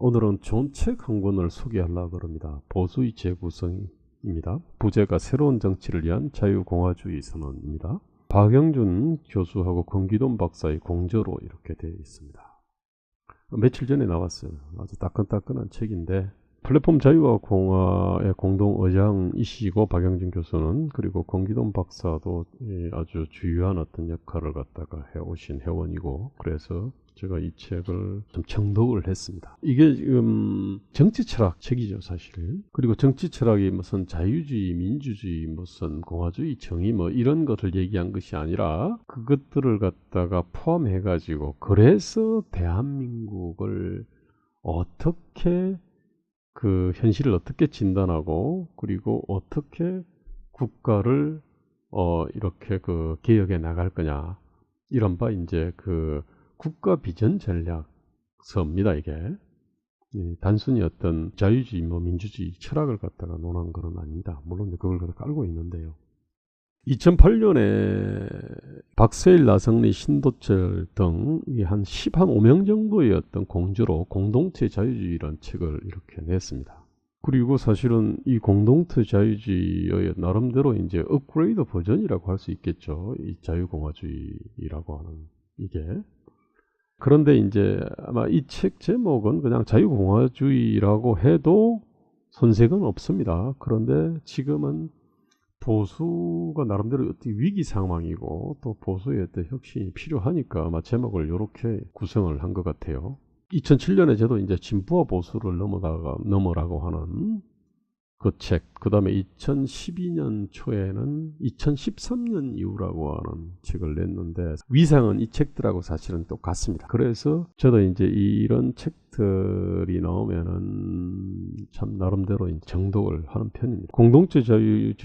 오늘은 좋은 책 한 권을 소개하려고 합니다. 보수의 재구성입니다. 부제가 새로운 정치를 위한 자유공화주의 선언입니다. 박영준 교수하고 권기동 박사의 공저로 이렇게 되어 있습니다. 며칠 전에 나왔어요. 아주 따끈따끈한 책인데, 플랫폼 자유와 공화의 공동의장이시고 박영준 교수는, 그리고 권기동 박사도 아주 주요한 어떤 역할을 갖다가 해오신 회원이고, 그래서 제가 이 책을 좀 정독을 했습니다. 이게 지금 정치 철학 책이죠, 사실. 그리고 정치 철학이 무슨 자유주의, 민주주의, 무슨 공화주의, 정의 뭐 이런 것을 얘기한 것이 아니라 그것들을 갖다가 포함해가지고, 그래서 대한민국을 어떻게 그 현실을 어떻게 진단하고, 그리고 어떻게 국가를 이렇게 그 개혁해 나갈 거냐, 이런 바 이제 그 국가 비전 전략서입니다. 이게 단순히 어떤 자유주의, 뭐 민주주의 철학을 갖다가 논한 건 아닙니다. 물론 그걸 갖다 깔고 있는데요. 2008년에 박세일, 나성리, 신도철 등 한 15명 정도의 어떤 공주로 공동체 자유주의라는 책을 이렇게 냈습니다. 그리고 사실은 이 공동체 자유주의의 나름대로 이제 업그레이드 버전이라고 할 수 있겠죠. 이 자유공화주의라고 하는 이게. 그런데 이제 아마 이 책 제목은 그냥 자유공화주의라고 해도 손색은 없습니다. 그런데 지금은 보수가 나름대로 어떤 위기 상황이고, 또 보수의 어떤 혁신이 필요하니까 아마 제목을 이렇게 구성을 한 것 같아요. 2007년에 저도 이제 진보와 보수를 넘어라고 하는 그 책, 그 다음에 2012년 초에는 2013년 이후라고 하는 책을 냈는데, 위상은 이 책들하고 사실은 똑같습니다. 그래서 저도 이제 이런 책들이 나오면은 참 나름대로 정독을 하는 편입니다. 공동체 자유주의는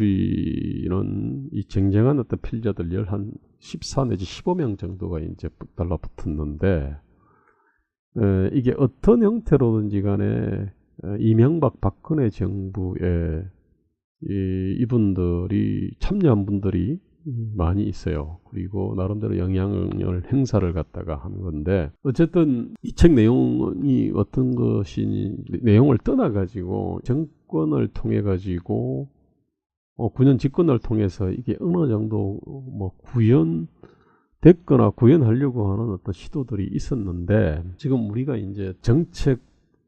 이 쟁쟁한 어떤 필자들 한 14 내지 15명 정도가 이제 달라붙었는데, 이게 어떤 형태로든지 간에 이명박 박근혜 정부에 이분들이 참여한 분들이 많이 있어요. 그리고 나름대로 영향을 행사를 갖다가 한 건데, 어쨌든 이 책 내용이 어떤 것이 내용을 떠나 가지고 정권을 통해 가지고 9년 집권을 통해서 이게 어느 정도 뭐 구현됐거나 구현하려고 하는 어떤 시도들이 있었는데, 지금 우리가 이제 정책,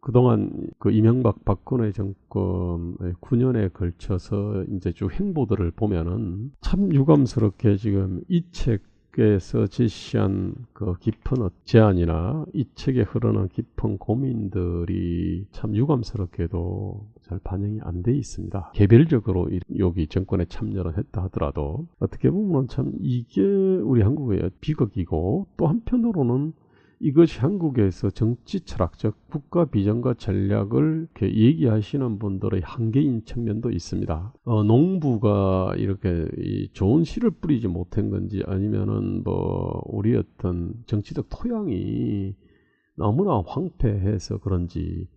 그동안 그 이명박 박근혜 정권의 9년에 걸쳐서 이제 쭉 행보들을 보면은 참 유감스럽게 지금 이 책에서 제시한 그 깊은 제안이나 이 책에 흐르는 깊은 고민들이 참 유감스럽게도 잘 반영이 안 돼 있습니다. 개별적으로 여기 정권에 참여를 했다 하더라도 어떻게 보면 참 이게 우리 한국의 비극이고, 또 한편으로는 이것이 한국에서 정치 철학적 국가 비전과 전략을 이렇게 얘기하시는 분들의 한계인 측면도 있습니다. 농부가 이렇게 좋은 씨를 뿌리지 못한 건지, 아니면은 뭐 우리 어떤 정치적 토양이 너무나 황폐해서 그런지,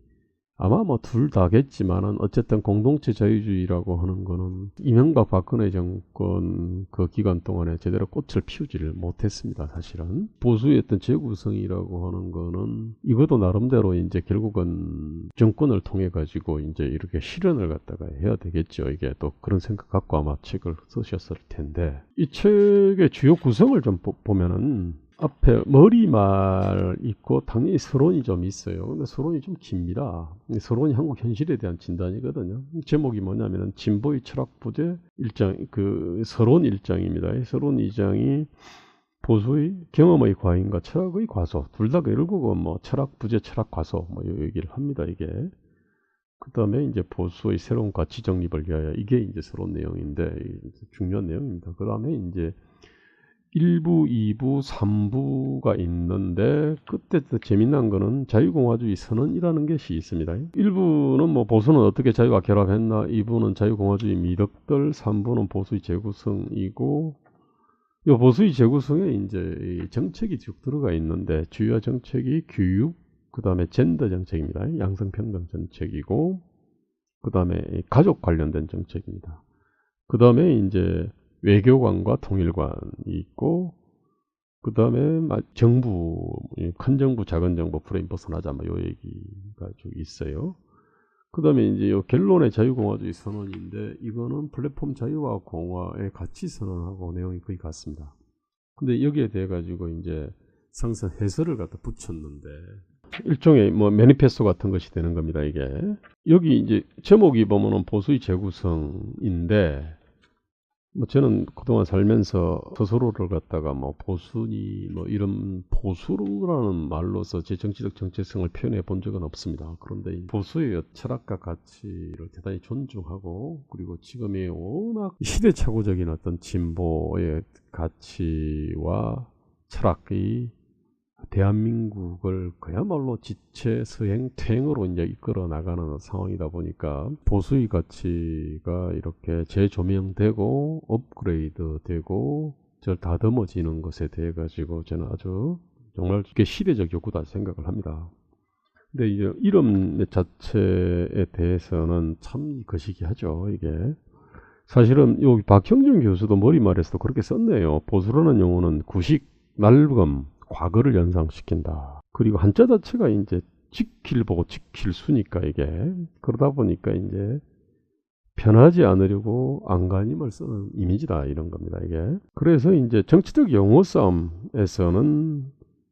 아마 뭐 둘 다겠지만은 어쨌든 공동체 자유주의라고 하는 거는 이명박 박근혜 정권 그 기간 동안에 제대로 꽃을 피우지를 못했습니다. 사실은 보수의 어떤 재구성이라고 하는 거는 이것도 나름대로 이제 결국은 정권을 통해 가지고 이제 이렇게 실현을 갖다가 해야 되겠죠. 이게 또 그런 생각 갖고 아마 책을 쓰셨을 텐데, 이 책의 주요 구성을 좀 보면은 앞에 머리말 있고 당연히 서론이 좀 있어요. 근데 서론이 좀 깁니다. 서론이 한국 현실에 대한 진단이거든요. 제목이 뭐냐면은 진보의 철학 부재 일장, 그 서론 1장입니다. 서론 2장이 보수의 경험의 과잉과 철학의 과소, 둘 다 결국은 뭐 철학 부재, 철학 과소 뭐 얘기를 합니다. 이게. 그 다음에 이제 보수의 새로운 가치 정립을 위하여, 이게 이제 서론 내용인데 중요한 내용입니다. 그 다음에 이제 1부, 2부, 3부가 있는데, 그때 더 재미난 거는 자유공화주의 선언이라는 것이 있습니다. 1부는 뭐 보수는 어떻게 자유와 결합했나, 2부는 자유공화주의 미덕들, 3부는 보수의 재구성이고, 이 보수의 재구성에 이제 정책이 쭉 들어가 있는데, 주요 정책이 교육, 그 다음에 젠더 정책입니다. 양성평등 정책이고, 그 다음에 가족 관련된 정책입니다. 그 다음에 이제 외교관과 통일관이 있고, 그 다음에 정부, 큰 정부, 작은 정부 프레임 벗어나자, 요 얘기가 좀 있어요. 그 다음에 이제 요 결론의 자유공화주의 선언인데, 이거는 플랫폼 자유와 공화의 같이 선언하고 내용이 거의 같습니다. 근데 여기에 대해 가지고 이제 상선 해설을 갖다 붙였는데, 일종의 매니페스토 같은 것이 되는 겁니다, 이게. 여기 이제 제목이 보면은 보수의 재구성인데, 저는 그동안 살면서 스스로를 갖다가 보수니 이런 보수라는 말로서 제 정치적 정체성을 표현해 본 적은 없습니다. 그런데 보수의 철학과 가치를 대단히 존중하고, 그리고 지금의 워낙 시대착오적인 어떤 진보의 가치와 철학이 대한민국을 그야말로 지체, 서행, 퇴행으로 이제 이끌어 나가는 상황이다 보니까 보수의 가치가 이렇게 재조명되고 업그레이드 되고 다듬어지는 것에 대해 가지고 저는 아주 정말 이게 시대적 요구다 생각을 합니다. 근데 이제 이름 자체에 대해서는 참 거시기하죠, 이게. 사실은 여기 박형준 교수도 머리말에서도 그렇게 썼네요. 보수라는 용어는 구식, 낡음, 과거를 연상시킨다. 그리고 한자 자체가 이제 지킬 보고 지킬 수니까 이게 그러다 보니까 이제 변하지 않으려고 안간힘을 쓰는 이미지다 이런 겁니다 이게. 그래서 이제 정치적 용어 싸움에서는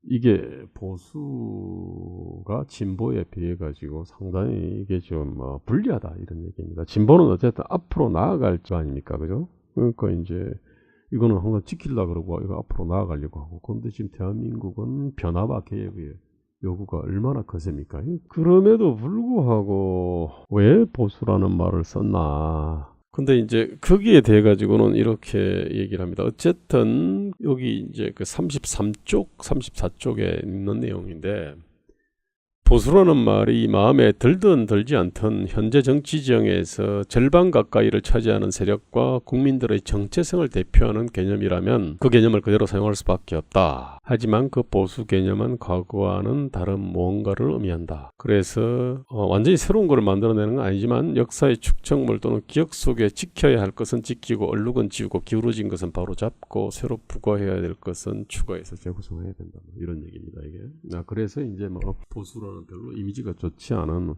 이게 보수가 진보에 비해 가지고 상당히 이게 좀 불리하다 이런 얘기입니다. 진보는 어쨌든 앞으로 나아갈 거 아닙니까, 그죠? 그러니까 이제 이거는 항상 지키려고 그러고 이거 앞으로 나아가려고 하고, 그런데 지금 대한민국은 변화와 개혁의 요구가 얼마나 거셉니까? 그럼에도 불구하고 왜 보수라는 말을 썼나? 근데 이제 거기에 대해 가지고는 이렇게 얘기를 합니다. 어쨌든 여기 이제 그 33쪽, 34쪽에 있는 내용인데, 보수라는 말이 마음에 들든 들지 않든 현재 정치 지형에서 절반 가까이를 차지하는 세력과 국민들의 정체성을 대표하는 개념이라면 그 개념을 그대로 사용할 수밖에 없다. 하지만 그 보수 개념은 과거와는 다른 무언가를 의미한다. 그래서 완전히 새로운 것을 만들어내는 건 아니지만 역사의 축적물 또는 기억 속에 지켜야 할 것은 지키고 얼룩은 지우고 기울어진 것은 바로잡고 새로 부과해야 될 것은 추가해서 재구성해야 된다. 이런 얘기입니다, 이게. 그래서 이제 보수라는 별로 이미지가 좋지 않은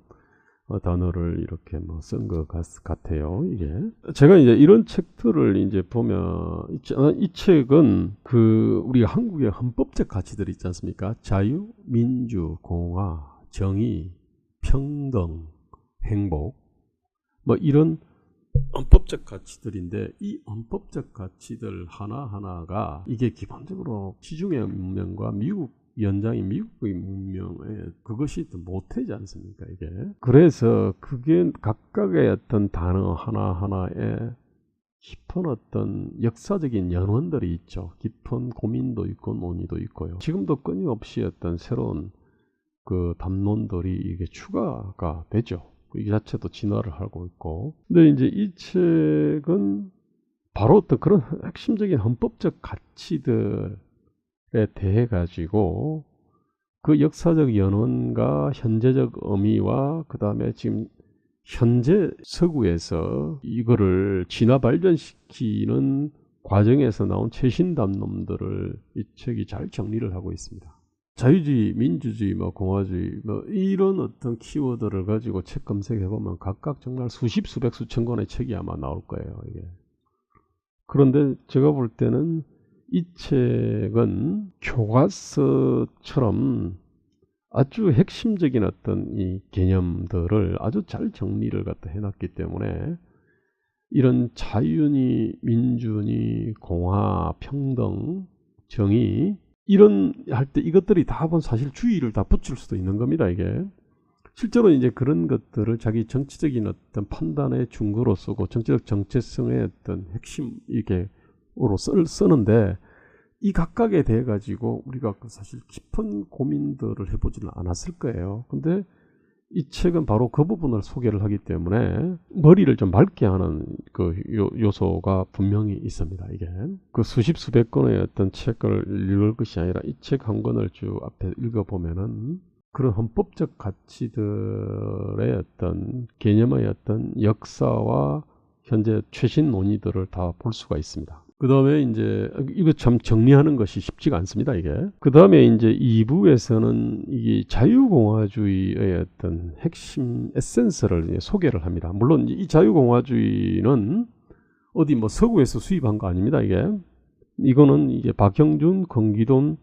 단어를 이렇게 쓴 것 같아요. 이게 제가 이제 이런 책들을 이제 보면 이 책은 그 우리 한국의 헌법적 가치들이 있지 않습니까? 자유, 민주, 공화, 정의, 평등, 행복, 이런 헌법적 가치들인데, 이 헌법적 가치들 하나하나가 이게 기본적으로 시중의 문명과 미국 연장인 미국의 문명에 그것이 못하지 않습니까, 이게. 그래서 그게 각각의 어떤 단어 하나하나에 깊은 어떤 역사적인 연원들이 있죠. 깊은 고민도 있고 논의도 있고요. 지금도 끊임없이 어떤 새로운 그 담론들이 이게 추가가 되죠. 이 자체도 진화를 하고 있고. 근데 이제 이 책은 바로 어떤 그런 핵심적인 헌법적 가치들에 대해 가지고 그 역사적 연원과 현재적 의미와 그 다음에 지금 현재 서구에서 이거를 진화 발전시키는 과정에서 나온 최신 담론들을 이 책이 잘 정리를 하고 있습니다. 자유주의, 민주주의, 공화주의 이런 어떤 키워드를 가지고 책 검색해보면 각각 정말 수십, 수백, 수천 권의 책이 아마 나올 거예요, 이게. 그런데 제가 볼 때는 이 책은 교과서처럼 아주 핵심적인 어떤 이 개념들을 아주 잘 정리를 갖다 해놨기 때문에 이런 자유니, 민주니, 공화, 평등, 정의 이런 할 때 이것들이 다 사실 주의를 다 붙일 수도 있는 겁니다, 이게. 실제로 이제 그런 것들을 자기 정치적인 어떤 판단의 중거로 쓰고 정치적 정체성의 어떤 핵심 이게로 쓰는데, 이 각각에 대해 가지고 우리가 사실 깊은 고민들을 해보지는 않았을 거예요. 근데 이 책은 바로 그 부분을 소개를 하기 때문에 머리를 좀 맑게 하는 그 요소가 분명히 있습니다. 이게 그 수십 수백 권의 어떤 책을 읽을 것이 아니라 이 책 한 권을 쭉 앞에 읽어보면은 그런 헌법적 가치들의 어떤 개념의 어떤 역사와 현재 최신 논의들을 다 볼 수가 있습니다. 그 다음에 이제 이거 참 정리하는 것이 쉽지가 않습니다, 이게. 그 다음에 이제 2부에서는 이 자유공화주의의 어떤 핵심 에센스를 이제 소개를 합니다. 물론 이 자유공화주의는 어디 뭐 서구에서 수입한 거 아닙니다, 이게. 이거는 이제 박형준, 권기돈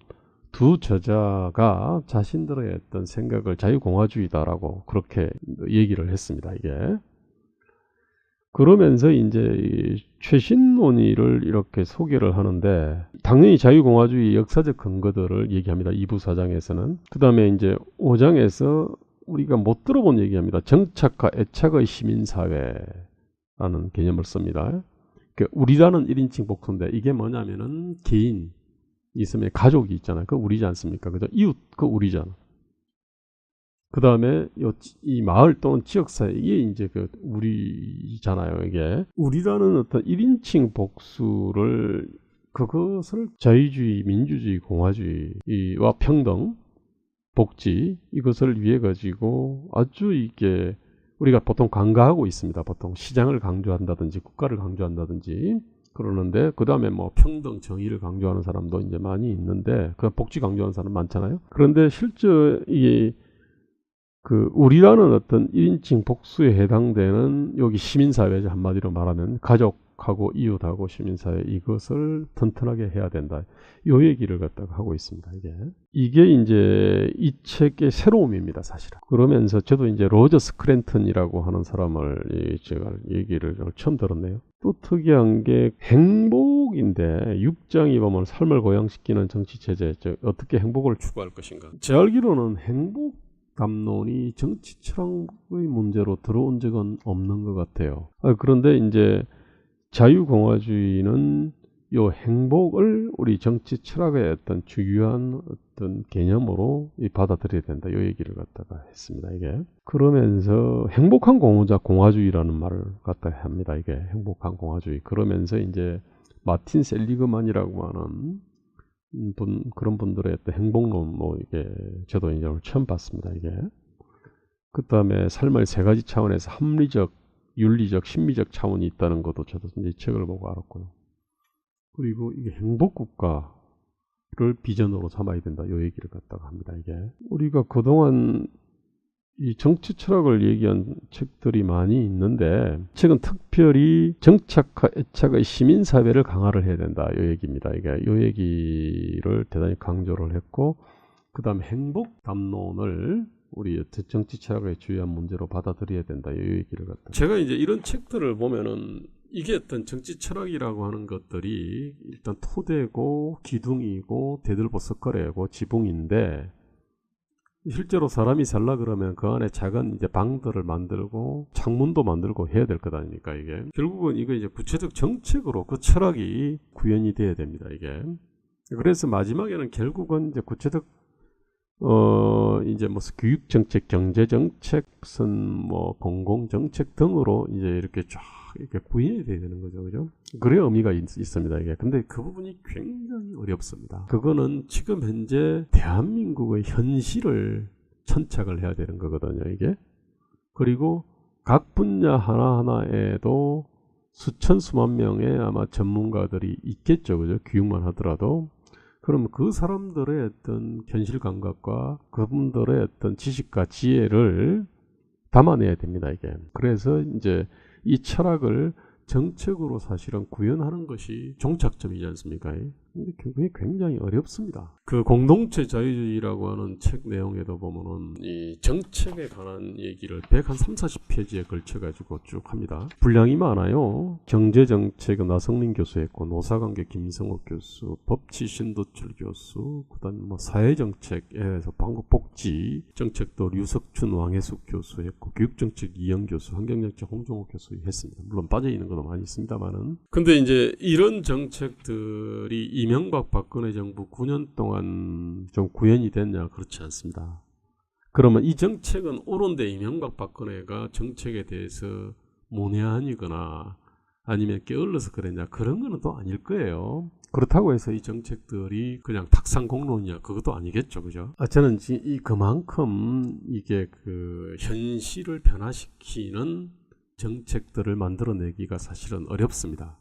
두 저자가 자신들의 어떤 생각을 자유공화주의다라고 그렇게 얘기를 했습니다, 이게. 그러면서 이제 최신 논의를 이렇게 소개를 하는데, 당연히 자유공화주의 역사적 근거들을 얘기합니다. 2부 4장에서는. 그 다음에 이제 5장에서 우리가 못 들어본 얘기합니다. 정착과 애착의 시민사회라는 개념을 씁니다. 그러니까 우리라는 1인칭 복수인데, 이게 뭐냐면은 개인 있으면 가족이 있잖아요. 그거 우리지 않습니까? 그죠? 이웃, 그거 우리잖아. 그 다음에 이 마을 또는 지역사회, 이게 이제 그 우리잖아요, 이게. 우리라는 어떤 1인칭 복수를, 그것을 자유주의, 민주주의, 공화주의와 평등, 복지, 이것을 위해 가지고 아주 이게 우리가 보통 강조하고 있습니다. 보통 시장을 강조한다든지 국가를 강조한다든지 그러는데, 그 다음에 뭐 평등, 정의를 강조하는 사람도 이제 많이 있는데, 그 복지 강조하는 사람 많잖아요. 그런데 실제 이게 그 우리라는 어떤 1인칭 복수에 해당되는 여기 시민사회죠. 한마디로 말하면 가족하고 이웃하고 시민사회, 이것을 튼튼하게 해야 된다. 이 얘기를 갖다가 하고 있습니다. 이게 이제 이 책의 새로움입니다, 사실은. 그러면서 저도 이제 로저 스크랜턴이라고 하는 사람을 제가 얘기를 처음 들었네요. 또 특이한 게 행복인데 6장이 보면 삶을 고양시키는 정치체제, 어떻게 행복을 추구할 것인가. 제 알기로는 행복 담론이 정치 철학의 문제로 들어온 적은 없는 것 같아요. 그런데 이제 자유공화주의는 이 행복을 우리 정치 철학의 어떤 중요한 어떤 개념으로 받아들여야 된다. 이 얘기를 갖다가 했습니다, 이게. 그러면서 행복한 공화주의라는 말을 갖다가 합니다, 이게. 행복한 공화주의. 그러면서 이제 마틴 셀리그만이라고 하는 그런 분들의 어떤 행복론, 뭐 이게 저도 이제 처음 봤습니다, 이게. 그 다음에 삶의 세 가지 차원에서 합리적, 윤리적, 심리적 차원이 있다는 것도 저도 이제 이 책을 보고 알았고요. 그리고 이게 행복국가를 비전으로 삼아야 된다, 이 얘기를 갖다가 합니다, 이게. 우리가 그동안 이 정치 철학을 얘기한 책들이 많이 있는데, 책은 특별히 정착과 애착의 시민사회를 강화를 해야 된다, 이 얘기입니다. 이 얘기를 대단히 강조를 했고, 그 다음 행복 담론을 우리 정치 철학의 주요한 문제로 받아들여야 된다, 이 얘기를 갖다. 제가 이제 이런 책들을 보면은 이게 어떤 정치 철학이라고 하는 것들이 일단 토대고 기둥이고 대들보 석가래고 지붕인데, 실제로 사람이 살라 그러면 그 안에 작은 이제 방들을 만들고 창문도 만들고 해야 될 것 아닙니까, 이게. 결국은 이거 이제 구체적 정책으로 그 철학이 구현이 돼야 됩니다, 이게. 그래서 마지막에는 결국은 이제 구체적 이제 뭐 교육 정책, 경제 정책, 뭐 공공 정책 등으로 이제 이렇게 쫙 이렇게 구현이 돼야 되는 거죠, 그죠? 그래야 의미가 있습니다, 이게. 근데 그 부분이 굉장히 어렵습니다. 그거는 지금 현재 대한민국의 현실을 천착을 해야 되는 거거든요, 이게. 그리고 각 분야 하나하나에도 수천 수만 명의 아마 전문가들이 있겠죠, 그죠? 교육만 하더라도. 그럼 그 사람들의 어떤 현실 감각과 그분들의 어떤 지식과 지혜를 담아내야 됩니다, 이게. 그래서 이제 이 철학을 정책으로 사실은 구현하는 것이 종착점이지 않습니까? 근데 그게 굉장히 어렵습니다. 그 공동체 자유주의라고 하는 책 내용에도 보면은 이 정책에 관한 얘기를 130-40페이지에 걸쳐가지고 쭉 합니다. 분량이 많아요. 경제정책은 나성민 교수 했고, 노사관계 김성욱 교수, 법치 신도철 교수, 그 다음에 뭐 사회정책에서 방법복지 정책도 류석춘 왕혜숙 교수 했고, 교육정책 이영 교수, 환경정책 홍종욱 교수 했습니다. 물론 빠져있는 것도 많이 있습니다만은. 근데 이제 이런 정책들이 이명박 박근혜 정부 9년 동안 좀 구현이 됐냐? 그렇지 않습니다. 그러면 이 정책은 옳은데 이명박 박근혜가 정책에 대해서 문외한이거나 아니면 게을러서 그랬냐? 그런 거는 또 아닐 거예요. 그렇다고 해서 이 정책들이 그냥 탁상공론이냐? 그것도 아니겠죠, 그죠? 저는 그만큼 이게 그 현실을 변화시키는 정책들을 만들어내기가 사실은 어렵습니다.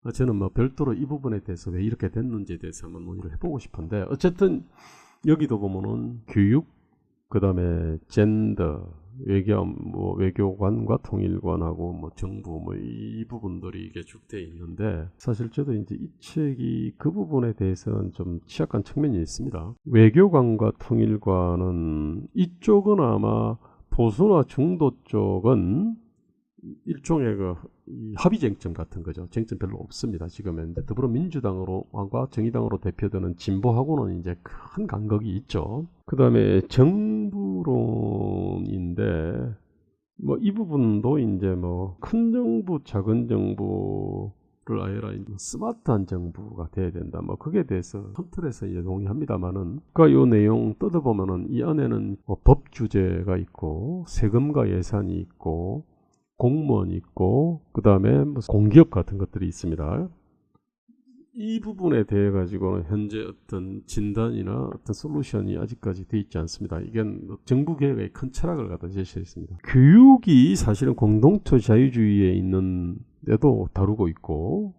저는 뭐 별도로 이 부분에 대해서 왜 이렇게 됐는지에 대해서 한번 논의를 해보고 싶은데, 어쨌든 여기도 보면은 교육, 그 다음에 젠더, 외교관과 통일관하고 뭐 정부 뭐 이 부분들이 이게 축되어 있는데, 사실 저도 이제 이 책이 그 부분에 대해서는 좀 취약한 측면이 있습니다. 외교관과 통일관은 이쪽은 아마 보수나 중도 쪽은 일종의 이 합의 쟁점 같은 거죠. 쟁점 별로 없습니다. 지금은 이제 더불어민주당으로와 정의당으로 대표되는 진보하고는 이제 큰 간극이 있죠. 그 다음에 정부론인데, 뭐 이 부분도 이제 뭐 큰 정부, 작은 정부를 아니라 스마트한 정부가 돼야 된다. 뭐 그게 대해서 큰 틀에서 이제 동의합니다만은, 그러니까 요 내용 뜯어보면은 이 안에는 뭐 법 규제가 있고, 세금과 예산이 있고, 공무원이 있고, 그 다음에 공기업 같은 것들이 있습니다. 이 부분에 대해 가지고는 현재 어떤 진단이나 어떤 솔루션이 아직까지 되어 있지 않습니다. 이건 정부 개혁의 큰 철학을 갖다 제시했습니다. 교육이 사실은 공동체 자유주의에 있는 데도 다루고 있고,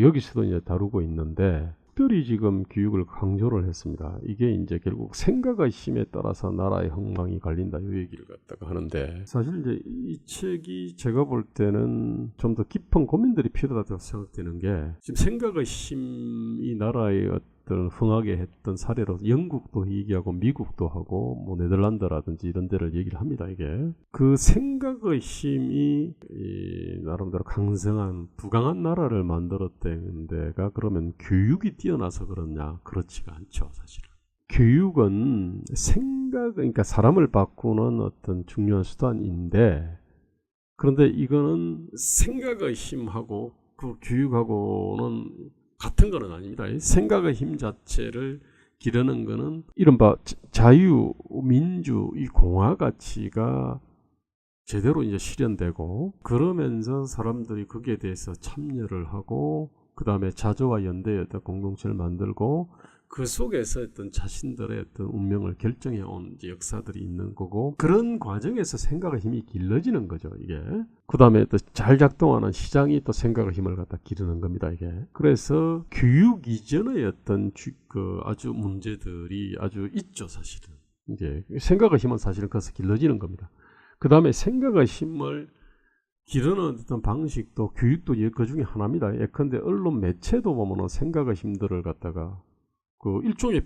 여기서도 이제 다루고 있는데, 특별히 지금 교육을 강조를 했습니다. 이게 이제 결국 생각의 힘에 따라서 나라의 흥망이 갈린다, 이 얘기를 갖다가 하는데, 사실 이제 이 책이 제가 볼 때는 좀 더 깊은 고민들이 필요하다고 생각되는 게, 지금 생각의 힘이 나라의 어떤 흥하게 했던 사례로 영국도 얘기하고 미국도 하고 뭐 네덜란드라든지 이런 데를 얘기를 합니다. 이게 그 생각의 힘이 나름대로 강성한 부강한 나라를 만들었다는 데가 그러면 교육이 뛰어나서 그렇냐? 그렇지가 않죠, 사실은. 교육은 그러니까 사람을 바꾸는 어떤 중요한 수단인데, 그런데 이거는 생각의 힘하고 그 교육하고는 같은 거는 아닙니다. 생각의 힘 자체를 기르는 거는 이른바 자유, 민주, 이 공화 가치가 제대로 이제 실현되고, 그러면서 사람들이 거기에 대해서 참여를 하고, 그 다음에 자조와 연대의 어떤 공동체를 만들고, 그 속에서 어떤 자신들의 어떤 운명을 결정해 온 역사들이 있는 거고, 그런 과정에서 생각의 힘이 길러지는 거죠, 이게. 그 다음에 또 잘 작동하는 시장이 또 생각의 힘을 갖다 기르는 겁니다, 이게. 그래서 교육 이전의 어떤 아주 문제들이 아주 있죠, 사실은. 이제 생각의 힘은 사실은 거기서 길러지는 겁니다. 그 다음에 생각의 힘을 기르는 어떤 방식도, 교육도 그 중에 하나입니다. 예컨대 언론 매체도 보면은 생각의 힘들을 갖다가 그 일종의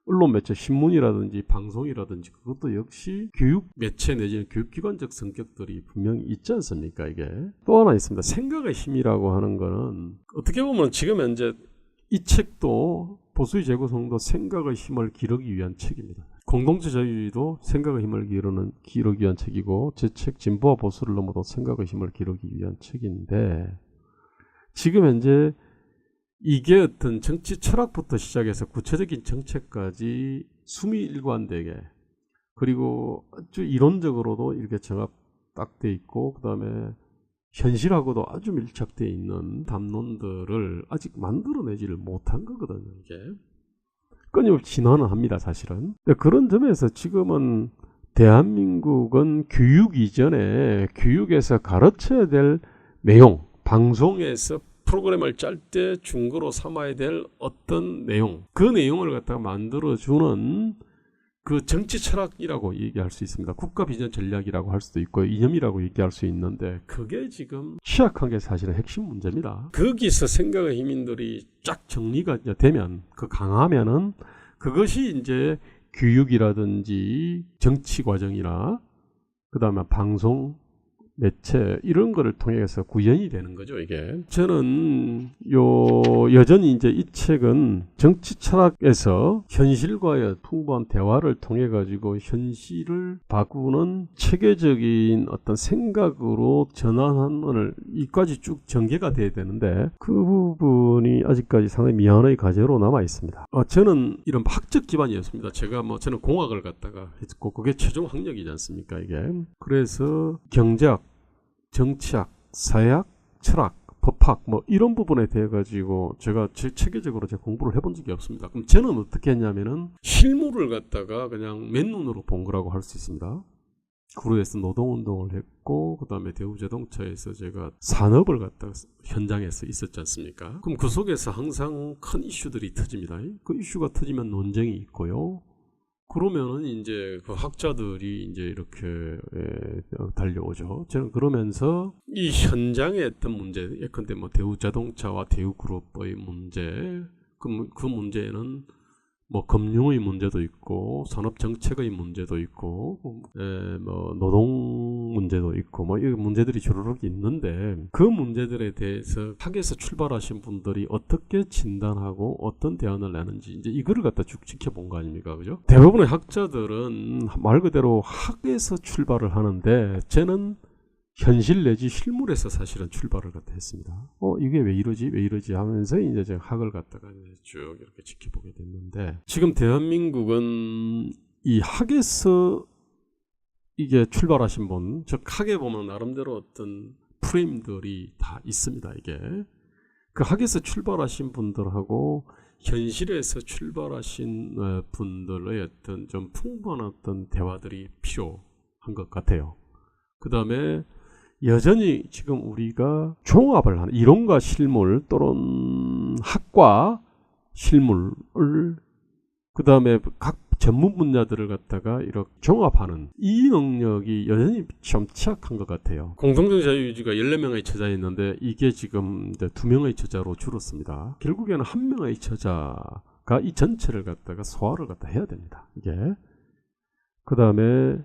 언론 매체, 신문이라든지 방송이라든지 그것도 역시 교육 매체 내지는 교육기관적 성격들이 분명히 있지 않습니까? 이게 또 하나 있습니다. 생각의 힘이라고 하는 거는 어떻게 보면 지금 현재 이 책도 보수의 재구성도 생각의 힘을 기르기 위한 책입니다. 공동체 자유주의도 생각의 힘을 기르기 위한 책이고, 제 책 진보와 보수를 넘어도 생각의 힘을 기르기 위한 책인데, 지금 현재 이게 어떤 정치 철학부터 시작해서 구체적인 정책까지 수미일관되게, 그리고 아주 이론적으로도 이렇게 정합 딱 돼 있고, 그 다음에 현실하고도 아주 밀착되어 있는 담론들을 아직 만들어내지를 못한 거거든요. 이게 끊임없이 진화는 합니다, 사실은. 근데 그런 점에서 지금은 대한민국은 교육 이전에 교육에서 가르쳐야 될 내용, 방송에서 프로그램을 짤 때 중거로 삼아야 될 어떤 내용, 그 내용을 갖다가 만들어주는 그 정치 철학이라고 얘기할 수 있습니다. 국가 비전 전략이라고 할 수도 있고 이념이라고 얘기할 수 있는데, 그게 지금 취약한 게 사실은 핵심 문제입니다. 거기서 생각의 힘인들이 쫙 정리가 되면, 강하면은 그것이 이제 교육이라든지 정치 과정이나 그 다음에 방송, 매체 이런 거를 통해서 구현이 되는 거죠, 이게. 저는 여전히 이제 이 책은 정치 철학에서 현실과의 풍부한 대화를 통해 가지고 현실을 바꾸는 체계적인 어떤 생각으로 전환하는 이까지 쭉 전개가 돼야 되는데, 그 부분이 아직까지 상당히 미완의 과제로 남아 있습니다. 저는 이런 학적 기반이었습니다. 저는 공학을 갖다가 했고, 그게 최종 학력이지 않습니까, 이게. 그래서 경제학, 정치학, 사회학, 철학, 법학 뭐 이런 부분에 대해 가지고 제가 체계적으로 공부를 해본 적이 없습니다. 그럼 저는 어떻게 했냐면은 실무를 갖다가 그냥 맨눈으로 본 거라고 할 수 있습니다. 구로에서 노동운동을 했고 그 다음에 대우자동차에서 제가 산업을 갖다가 현장에서 있었지 않습니까? 그럼 그 속에서 항상 큰 이슈들이 터집니다. 그 이슈가 터지면 논쟁이 있고요. 그러면은 이제 그 학자들이 이제 이렇게 달려오죠. 저는 그러면서 이 현장에 어떤 문제, 예컨대 뭐 대우자동차와 대우그룹의 문제, 그 문제는 뭐 금융의 문제도 있고 산업정책의 문제도 있고 뭐 노동 문제도 있고 뭐 이 문제들이 주르륵 있는데 그 문제들에 대해서 학에서 출발하신 분들이 어떻게 진단하고 어떤 대안을 내는지 이제 이거를 갖다 쭉 지켜본 거 아닙니까? 그죠? 대부분의 학자들은 말 그대로 학에서 출발을 하는데 저는 현실 내지 실물에서 사실은 출발을 갖다 했습니다. 이게 왜 이러지 하면서 이제 제가 학을 갖다가 쭉 이렇게 지켜보게 됐는데 지금 대한민국은 이 학에서 이게 출발하신 분, 즉 학에 보면 나름대로 어떤 프레임들이 다 있습니다. 이게 그 학에서 출발하신 분들하고 현실에서 출발하신 분들의 어떤 좀 풍부한 어떤 대화들이 필요한 것 같아요. 그 다음에 여전히 지금 우리가 종합을 하는 이론과 실물 또는 학과 실물을 그 다음에 각 전문 분야들을 갖다가 이렇게 종합하는 이 능력이 여전히 좀 취약한 것 같아요. 공동정 자유유지가 14명의 저자가 있는데 이게 지금 이제 2명의 저자로 줄었습니다. 결국에는 1명의 저자가 이 전체를 갖다가 소화를 갖다 해야 됩니다. 이게 그 다음에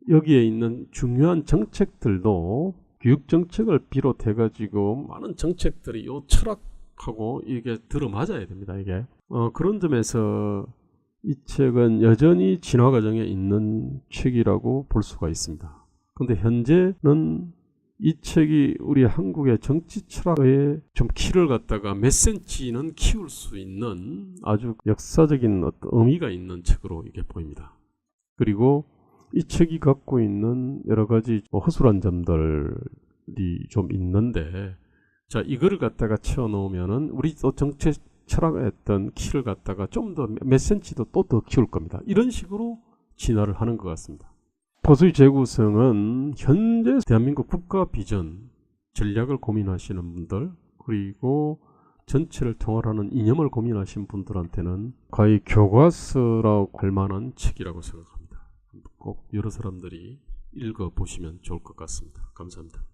여기에 있는 중요한 정책들도 교육정책을 비롯해가지고 많은 정책들이 요 철학하고 이게 들어맞아야 됩니다. 이게 그런 점에서 이 책은 여전히 진화 과정에 있는 책이라고 볼 수가 있습니다. 그런데 현재는 이 책이 우리 한국의 정치 철학의 좀 키를 갖다가 몇 센치는 키울 수 있는 아주 역사적인 어떤 의미가 있는 책으로 이게 보입니다. 그리고 이 책이 갖고 있는 여러 가지 허술한 점들이 좀 있는데, 자, 이거를 갖다가 채워놓으면은 우리 또 정책 철학의 어떤 키를 갖다가 좀 더 몇 센치도 또 더 키울 겁니다. 이런 식으로 진화를 하는 것 같습니다. 보수의 재구성은 현재 대한민국 국가 비전, 전략을 고민하시는 분들, 그리고 전체를 통할하는 이념을 고민하신 분들한테는 거의 교과서라고 할 만한 책이라고 생각합니다. 꼭 여러 사람들이 읽어보시면 좋을 것 같습니다. 감사합니다.